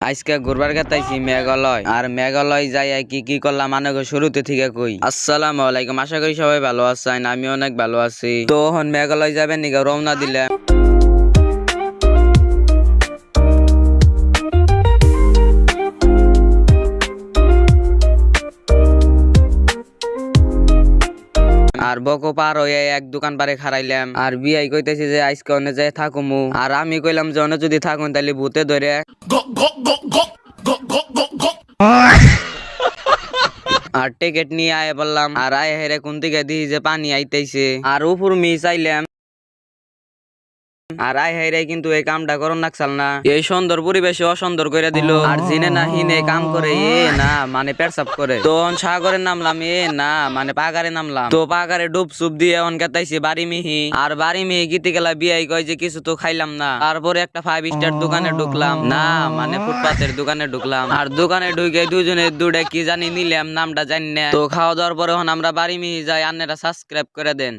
আজকে ঘুরবার গেতাইছি মেঘালয়। আর মেঘালয় যাই কি কি করলাম মানে শুরুতে থেকে কই। আসসালামু আলাইকুম, আশা করি সবাই ভালো আছেন, আমি অনেক ভালো আছি। তো এখন মেঘালয় যাবেন নিগা রওনা দিলাম। আর বকো পার হয়ে এক দোকান পারে খারাইলাম। আর বিয়াই কইতেছি যে আজকে অনে যাই থাকুমু। আর আমি কইলাম যে অনে যদি থাকুন তাহলে ভূতে ধরে আর টিকেট নিয়ে আয় বললাম। আর আয় হেরে কোন দিকে দিই যে পানি আইতেছে আর উপর মিস আইলাম। আর আয় হাই কিন্তু এই কামটা করন নাকসাল না, এই সুন্দর পরিবেশে অসুন্দর করে দিল। আর জিনে না হিনে কাম করে না মানে পেটসাপ করে। তো সাগরে নামলাম না মানে পাগারে নামলাম। তো পাগারে ডুব সুপ দিয়ে অন কাটাইছি বাড়ি মিহি। আর বাড়ি মিহি গীতে গেলা বিয়াই কয় যে কিছু তো খাইলাম না। তারপরে একটা 5 স্টার দোকানে ঢুকলাম, না মানে ফুটপাতের দোকানে ঢুকলাম। আর দোকানে ঢুকে দুজনে দুটা কি জানি নিলাম, নামটা জানি না। তো খাওয়া দাওয়ার পরে আমরা বাড়ি মিহি যাই। আপনারা সাবস্ক্রাইব করে দেন।